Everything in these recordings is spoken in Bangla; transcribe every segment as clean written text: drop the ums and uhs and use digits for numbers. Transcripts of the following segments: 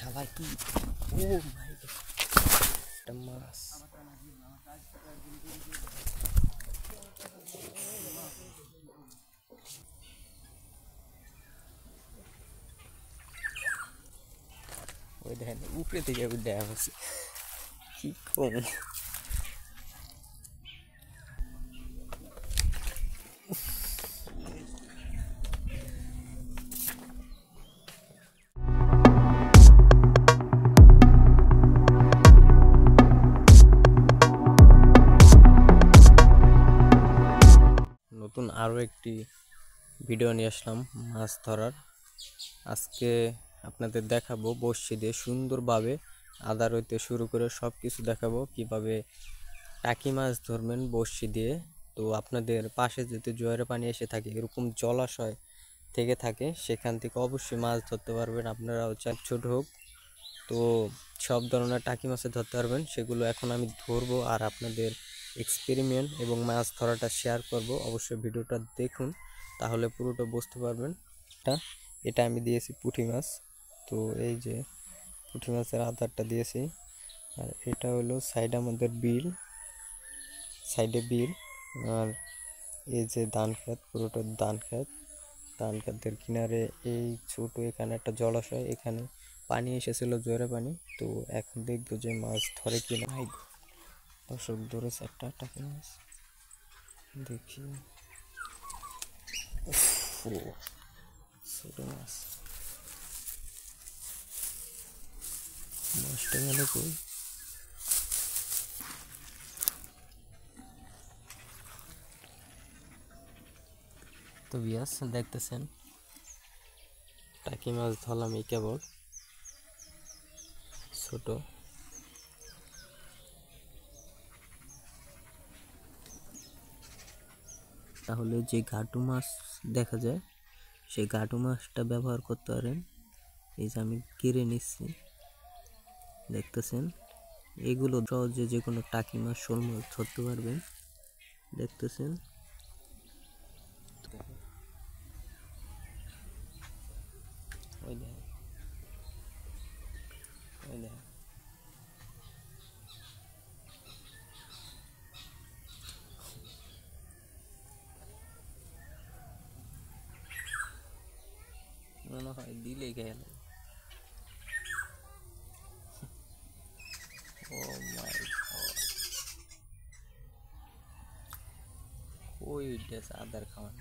শালা কি ও মাই গড একটা মাছ ওই দেখেন উপরে থেকে দেখা হচ্ছে কি কম নতুন আরও একটি ভিডিও নিয়ে আসলাম মাছ ধরার। আজকে আপনাদের দেখাবো বড়শি দিয়ে সুন্দরভাবে আদার হইতে শুরু করে সব কিছু দেখাবো কিভাবে টাকি মাছ ধরবেন বড়শি দিয়ে। তো আপনাদের পাশে যদি জোয়ারের পানি এসে থাকে, এরকম জলাশয় থেকে থাকে, সেখান থেকে অবশ্যই মাছ ধরতে পারবেন। আপনারাও চাই ছোট হোক, তো সব ধরনের টাকি মাছে ধরতে পারবেন। সেগুলো এখন আমি ধরবো আর আপনাদের এক্সপেরিমেন্ট এবং মাছ ধরাটা শেয়ার করব। অবশ্যই ভিডিওটা দেখুন, তাহলে পুরোটা বুঝতে পারবেন। এটা আমি দিয়েছি পুঁটি মাছ, তো এই যে পুঁটি মাছের আদারটা দিয়েছি। আর এটা হলো সাইড আমাদের বিল, সাইডে বিল। আর এই যে ধান খেত, পুরোটা ধান খেত। ধান খেতের কিনারে এই ছোট এখানে একটা জলাশয়, এখানে পানি এসেছিল জোরে পানি। তো এখন দেখবো যে মাছ ধরে কিনা। দর্শক ধরেছে একটা টাকি মাছ, দেখি ছোট মাছ। মাছটা গেল কই? তো বিয়াস দেখতেছেন টাকি মাছ ধরলাম এই কেবল ছোট। তাহলে যে ঘাটু মাছ দেখা যায়, সেই ঘাটু মাছটা ব্যবহার করতে পারেন। এই যে আমি কেড়ে নিচ্ছি, দেখতেছেন। এগুলো সহজে যে কোনো টাকি মাছ, শোল মাছ ধরতে পারবেন, দেখতেছেন। ওই দেখ, ওই দেখ, মনে হয় দিলে গেল। ও মাই গড, ওই ডেস আদার খাওয়ান।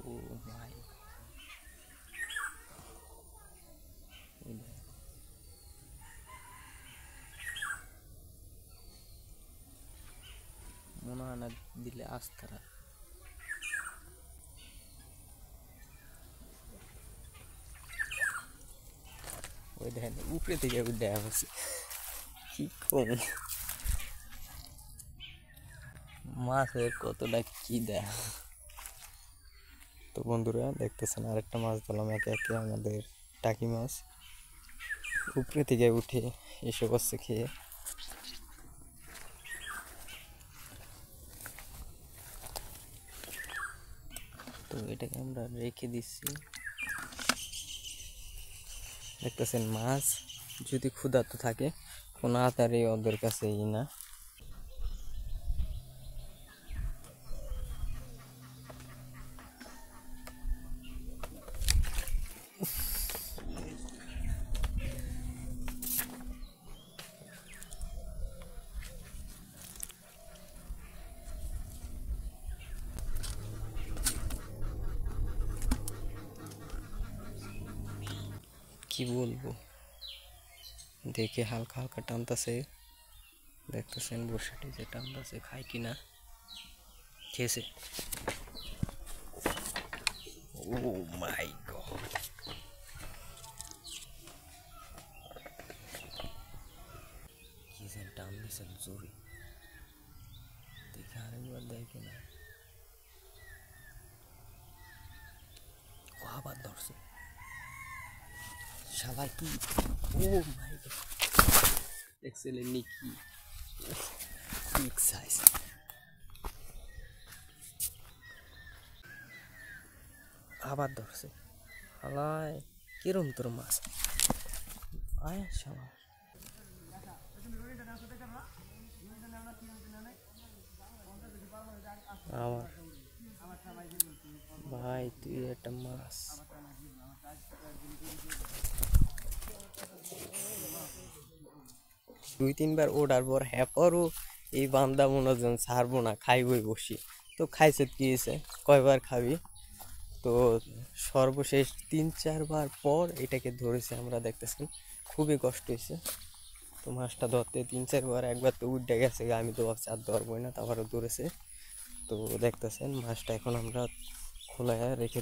ও মাই, মনে হয় না দিলে আস্তারা। ওই দেখেন উপরে থেকে দেখা হচ্ছে কি কম মাছের কতটা কি দেয়। তো বন্ধুরা দেখতেছেন আরেকটা মাছ ধরলাম একে একে, আমাদের টাকি মাছ উপরে থেকে উঠে এসে বসছে খেয়ে। তো এটাকে আমরা রেখে দিচ্ছি। দেখতেছেন মাছ যদি ক্ষুধার্ত থাকে, কোনো আতারে ওদের কাছে না। কি বলবো, দেখে হালকা হালকা টানতেছে। দেখতেছেন বর্ষাটি যে টানতেছে, খায় কিনা। খেয়েছে। ও মাই গড, কি যে টান দিছে জোরে। দেখে আরেকবার দেয় কিনা। ও আবার ধরছে শালা কি। ও মাই গড, এক্সেলের নিকি বিগ সাইজ। আবার ধরছে হালায়, কিরম তোর মাছ আয় শালা। আমার ভাই তুই একটা মাছ, দুই তিনবার ওঠার পর হ্যাপারও এই বান্দা মনোজন ছাড়বো না, খাইবই বসি। তো খাইছে কি হয়েছে, কয়বার খাবি। তো সর্বশেষ 3-4 বার পর এটাকে ধরেছে, আমরা দেখতেছি খুবই কষ্ট হয়েছে। তো মাছটা ধরতে 3-4 বার, একবার তো উঠে গেছে, আমি তো ভাবছি আর ধরবই না, তারপরে ধরেছে। তো দেখতেছেন মাছটা এখন আমরা খোলায় রেখে